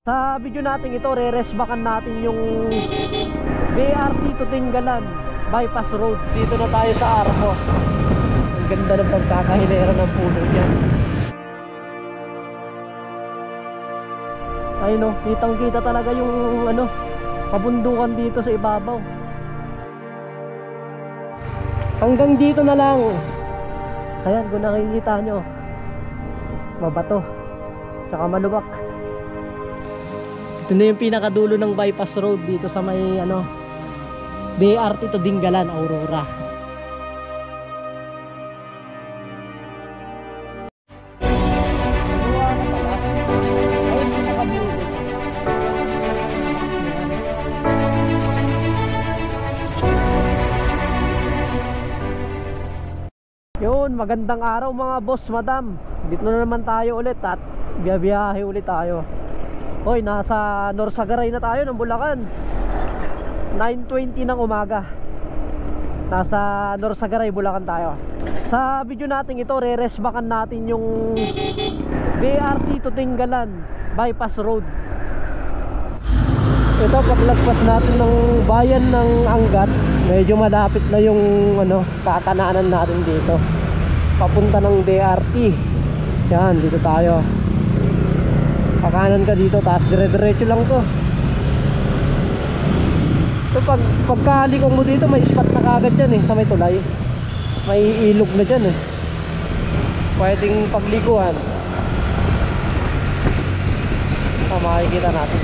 Sa video natin ito, re-resbackan natin yung BRT to Tinggalan Bypass Road. Dito na tayo sa Arco. Ang ganda ng pagkakahilera ng puno dyan. Ay no, kitang kita talaga yung kabundukan dito sa ibabaw. Hanggang dito na lang. Ayan, kung nakikita nyo, mabato tsaka maluwak. Ito na yung pinakadulo ng bypass road dito sa may BRT to Tinggalan, Aurora. Yun, magandang araw mga boss, madam. Dito na naman tayo ulit at biyahe ulit tayo. Hoy, nasa Norsagaray na tayo ng Bulacan. 9:20 ng umaga. Nasa Norsagaray, Bulacan tayo. Sa video natin ito, re-resbackan natin yung BRT to Tinggalan Bypass Road. Ito, paglagpas natin ng bayan ng Angat, medyo malapit na yung kakanaanan natin dito. Papunta ng BRT. Yan, dito tayo. Pakanan ka dito, taas dire-diretso lang to. So pagkalikong mo dito, may spot na kagad dyan sa may tulay. May ilog na dyan pwedeng pagliguan. Makikita natin.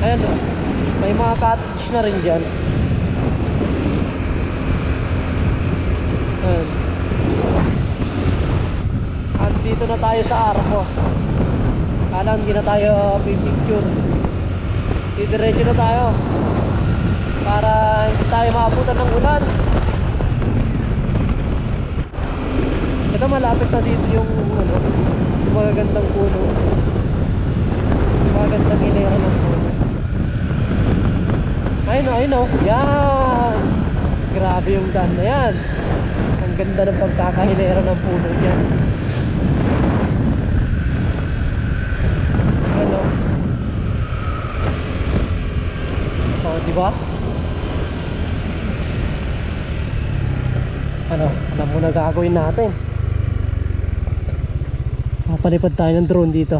Ayan may mga cottage na rin dyan. Ayan. Dito na tayo sa Arco. Kala hindi na tayo pipicture. Didiretso na tayo para hindi tayo maabutan ng ulan. Ito, malapit na dito yung magagandang puno. Magagandang hilera ng puno. Ayun o. Yan. Grabe yung daan na yan. Ang ganda ng pagkakahilera ng puno dyan. Diba? Alam mo na gagawin natin. Mapalipad tayo ng drone dito.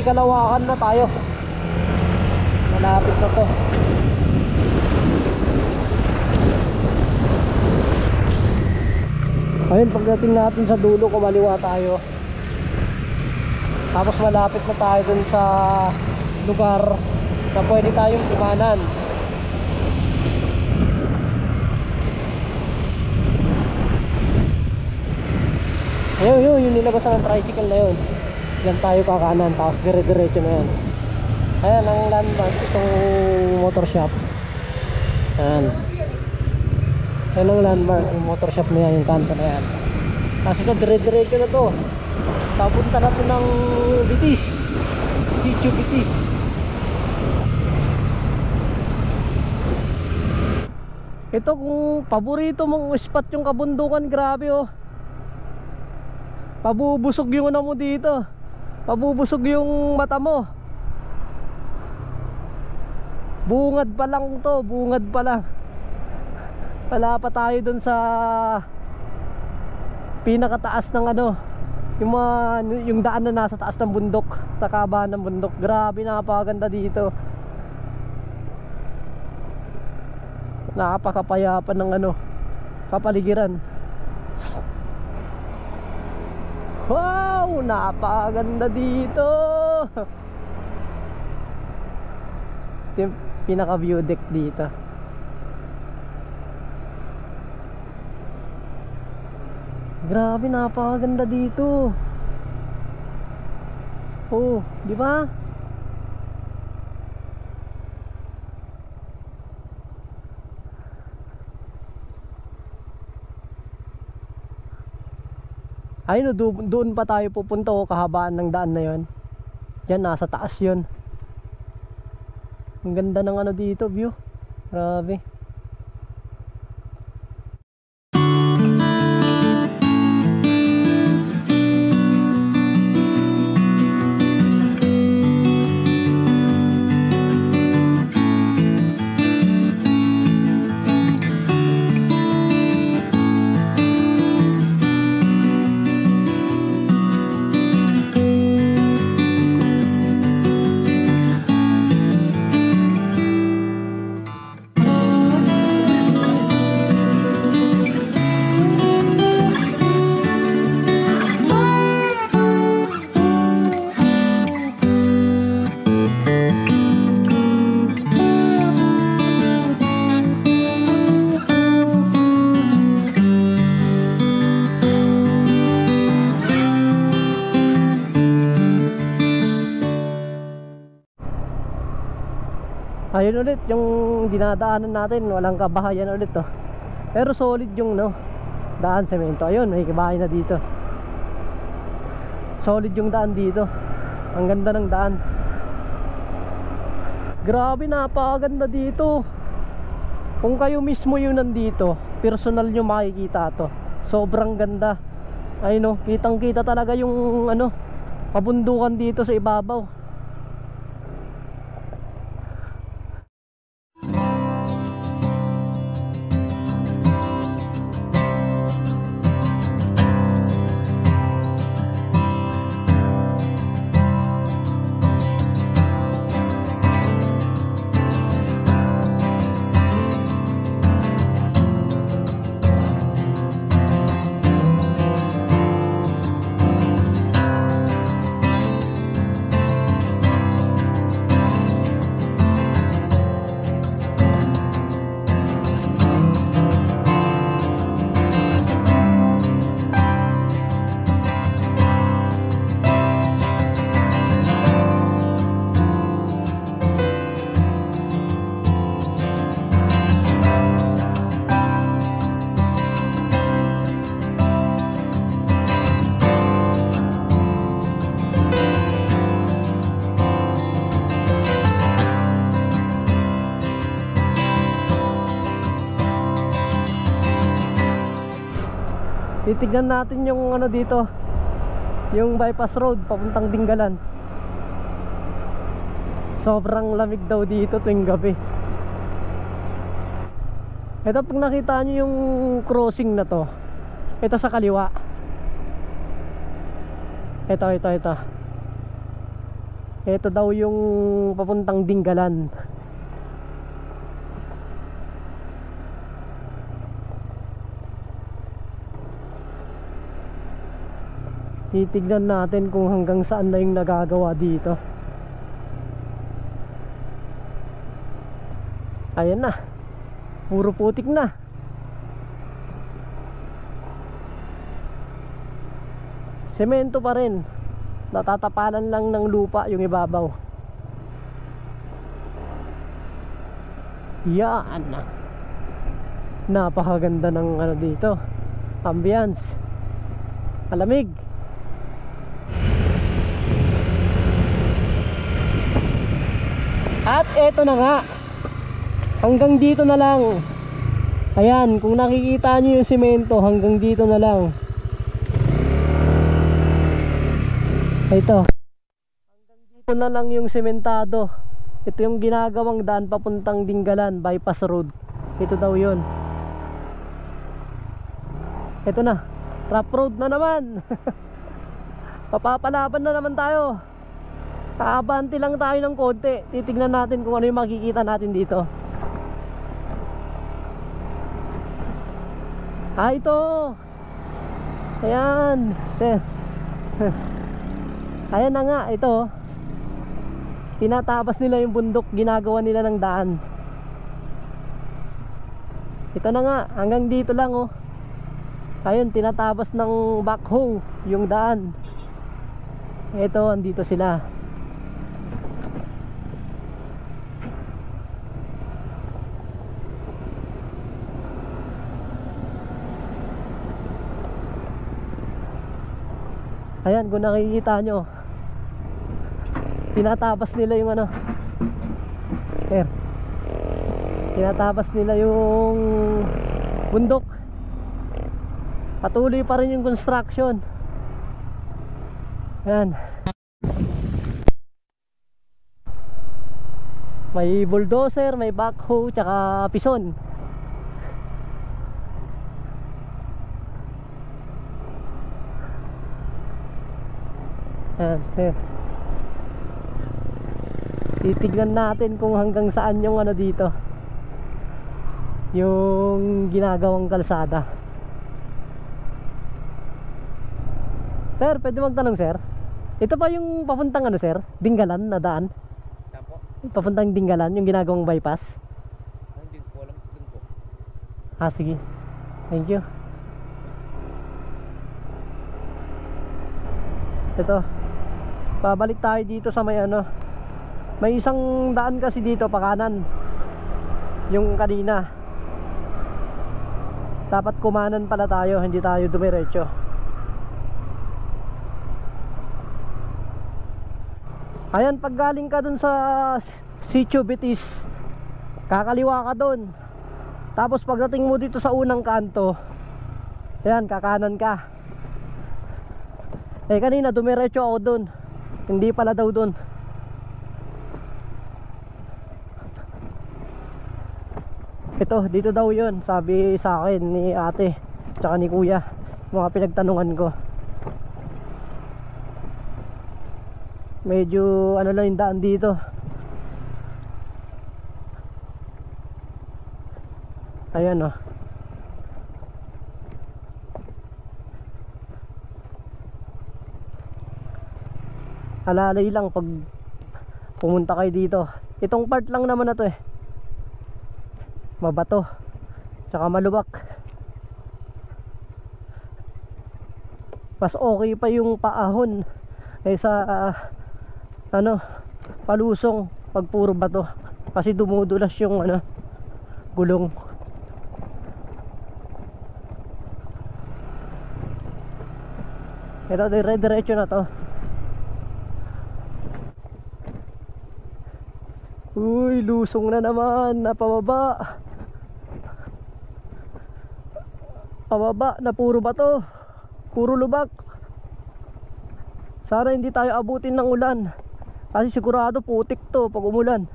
Kalawakan na tayo. Malapit na to. Ayun, pagdating natin sa dulo, kumaliwa tayo. Tapos malapit na tayo dun sa lugar na pwede tayong kumanan. Ayun, yung nilabasan ng tricycle na yun. Diyan tayo kakanan, tapos dire-diretso na yan. Ayan ang landmark, itong motor shop. Ayan ang landmark, yung motor shop na yan, yung kanto na yan. Tapos ito, dire-diretso na to. Papunta na to ng Bitis, Sitio Bitis. Ito, kung paborito mong spot yung kabundukan, grabe pabubusog yung mo dito. Pabubusog yung mata mo. Bungad pa lang to, bungad pa lang. Wala pa tayo dun sa pinakataas ng ano, yung daan na nasa taas ng bundok, sa kabahan ng bundok. Grabe, napakaganda dito. Napakapayapa ng ano, kapaligiran. Wow, napakaganda dito. Ito yung pinaka view deck dito. Grabe, napakaganda dito. Oh, di ba? Ayun, doon pa tayo pupunta, oh, kahabaan ng daan na 'yon. Diyan nasa taas 'yon. Ang ganda ng ano dito, view. Grabe. Ayun ulit yung dinadaanan natin, walang kabahayan ulit, oh. Pero solid yung no, daan semento. Ayun, may kabahay na dito. Solid yung daan dito. Ang ganda ng daan. Grabe, napakaganda dito. Kung kayo mismo yung nandito, personal nyo makikita to. Sobrang ganda. Ayun, oh, kitang kita talaga yung ano, pabundukan dito sa ibabaw. Titignan natin yung ano dito, yung bypass road papuntang Dingalan. Sobrang lamig daw dito tuwing gabi. Ito, pag nakita nyo yung crossing na to, ito sa kaliwa. Ito daw yung papuntang Dingalan. Titignan natin kung hanggang saan na yung nagagawa dito. Ayan na, puro putik na. Semento pa rin, natatapalan lang ng lupa yung ibabaw. Yan, napakaganda ng ano dito, ambience, malamig. At eto na nga, hanggang dito na lang. Ayan, kung nakikita nyo yung semento, hanggang dito na lang. Ito, hanggang dito na lang yung sementado. Ito yung ginagawang daan papuntang Dingalan Bypass Road. Ito daw yun. Ito na, rough road na naman. Papapalaban na naman tayo. Aabanti lang tayo ng konti. Titignan natin kung ano yung makikita natin dito. Ito. Ayan. Ayan na nga, ito. Tinatabas nila yung bundok, ginagawa nila ng daan. Ito na nga, hanggang dito lang oh. Ayun, tinatabas ng backhoe yung daan. Ito, andito sila. Ayan, kung nakikita nyo, tinatabas nila yung ano, tinatabas nila yung bundok. Patuloy pa rin yung construction. Ayan, may bulldozer, may backhoe, tsaka pison. Ayan, titignan natin kung hanggang saan yung ano dito, yung ginagawang kalsada. Sir, pwede magtanong sir, ito pa yung papuntang ano sir, Dingalan na daan? Saan po? Papuntang Dingalan, yung ginagawang bypass? Hindi ko alam dun po. Sige, thank you. Ito, babalik tayo dito sa may ano, may isang daan kasi dito pa kanan, yung kanina. Dapat kumanan pala tayo, hindi tayo dumiretso. Ayan, pag galing ka dun sa Sitio Betis, kakaliwa ka dun. Tapos pagdating mo dito sa unang kanto, ayan, kakanan ka. Kanina dumiretso ako dun, hindi pala daw dun. Ito, dito daw yun, sabi sa akin ni ate tsaka ni kuya, mga pinagtanungan ko. Medyo ano lang yung daan dito. Ayan oh. Alalay lang pag pumunta kayo dito. Itong part lang naman na to mabato tsaka malubak. Mas okay pa yung paahon kaysa ano, palusong pag puro bato, kasi dumudulas yung ano, gulong. Ito, dire-diretso na to. Uy, lusong na naman, napababa. Pababa na puro bato, puro lubak. Sana hindi tayo abutin ng ulan, kasi sigurado putik to pag umulan.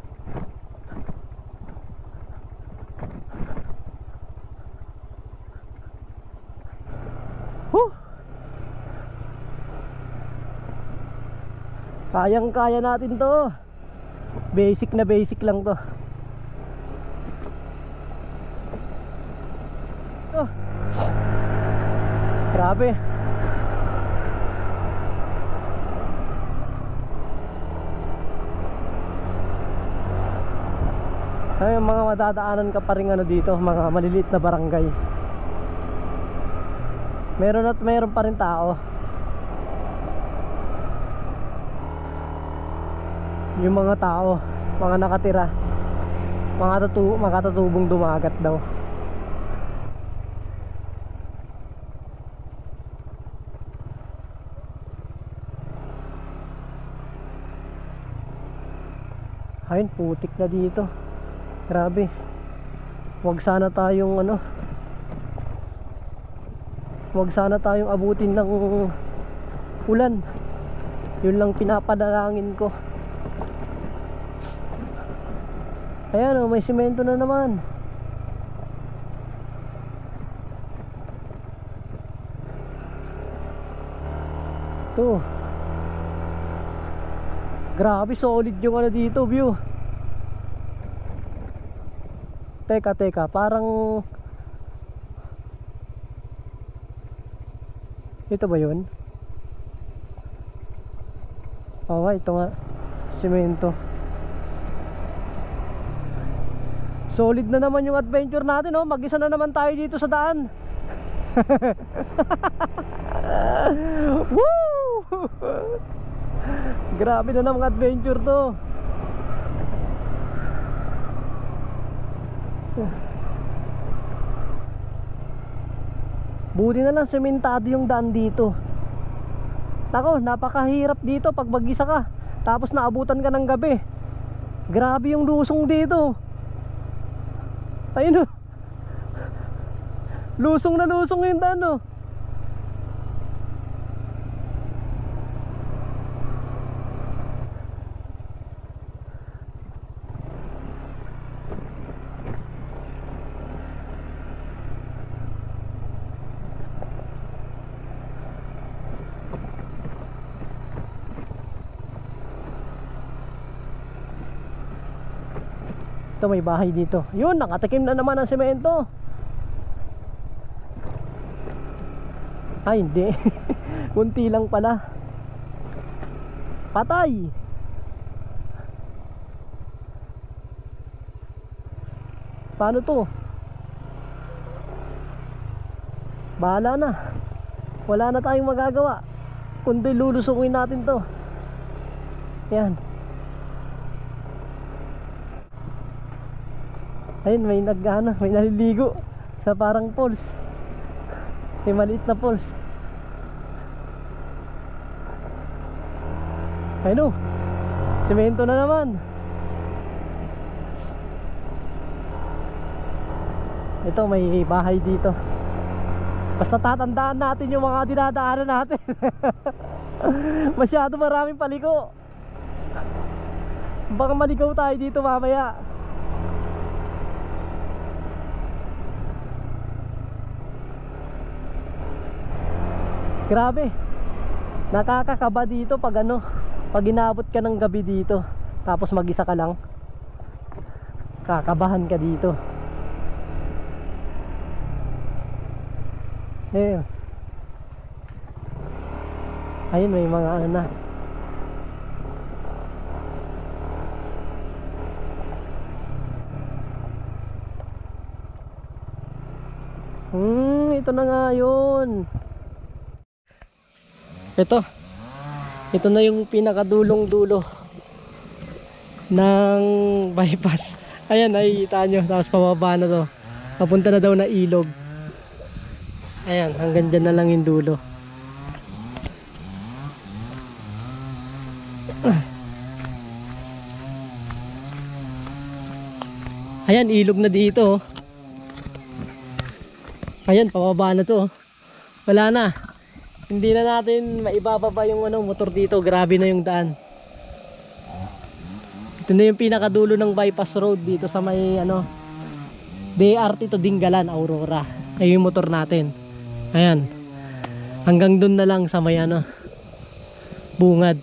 Kayang kaya natin to. Basic na basic lang to. Grabe. Ay, mga madadaanan ka pa rin ano dito, mga maliliit na barangay. Meron at meron pa rin tao. Yung mga tao, mga nakatira, mga katutubong dumagat daw. Ayun, putik na dito. Grabe. Huwag sana tayong ano, huwag sana tayong abutin ng ulan. Yun lang pinapadalangin ko. Ayan oh, may simento na naman. Ito. Grabe, solid yung ano dito, view. Teka, parang ito ba yun? Oo, ito nga, simento. Solid na naman yung adventure natin, oh. Mag-isa na naman tayo dito sa daan. Woo! Grabe na namang adventure to. Buti na lang sementado yung daan dito. Tako, napakahirap dito pag mag-isa ka, tapos naabutan ka ng gabi. Grabe yung lusong dito. Ayun oh. Lusong na lusong yung daan oh. Ito, may bahay dito. Yun, nakatikim na naman ang semento. Ay, hindi. Kunti lang pala. Patay. Paano to? Bahala na. Wala na tayong magagawa, kundi lulusungin natin to. Yan. Ayun, may may naliligo sa parang falls. May maliit na falls. Ayun o, semento na naman. Ito, may bahay dito. Basta tatandaan natin yung mga dinadaanan natin. Masyado maraming paliko. Baka maligaw tayo dito mamaya. Grabe, nakakakaba dito pag ano, pag inabot ka ng gabi dito, tapos mag-isa ka lang, kakabahan ka dito. Ayun, may mga ano na. Ito na nga yun. Ito na yung pinakadulong dulo ng bypass. Ayan, nakikita nyo. Tapos pababa na to, papunta na daw na ilog. Ayan, hanggang dyan na lang yung dulo. Ayan, ilog na dito. Ayan, pababa na to. Wala na. Hindi na natin maibababa yung motor dito. Grabe na yung daan. Ito na yung pinakadulo ng bypass road dito sa may DRT to Dingalan, Aurora. Ay yung motor natin. Ayan. Hanggang dun na lang sa may Bungad.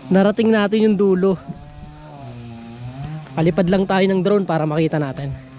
Narating natin yung dulo. Palipad lang tayo ng drone para makita natin.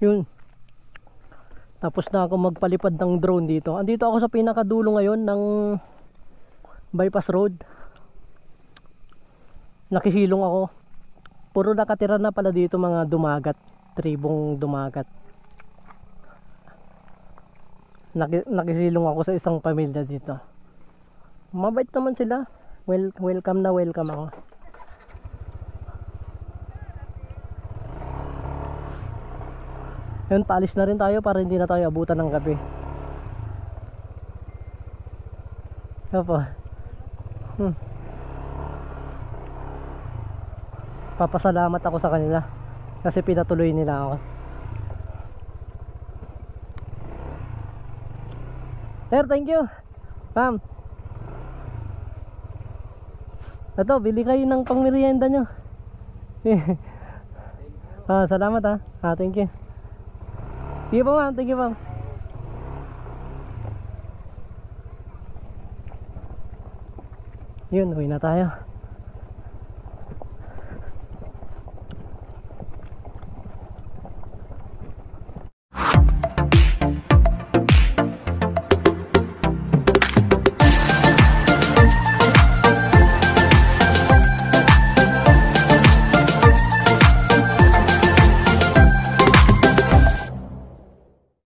Yun. Tapos na ako magpalipad ng drone dito. Andito ako sa pinakadulo ngayon ng bypass road. Nakisilong ako. Puro nakatira na pala dito mga dumagat, tribong dumagat. Nakisilong ako sa isang pamilya dito. Mabait naman sila. Welcome na welcome ako. Yun, paalis na rin tayo para hindi na tayo abutan ng gabi. Opo. Papasalamat ako sa kanila kasi pinatuloy nila ako. Sir, thank you. Ma'am. Ito, bili kayo ng pangmerienda nyo. Salamat ha. Thank you. Sige po ma'am, thank you ma'am. Yun, uwi na tayo.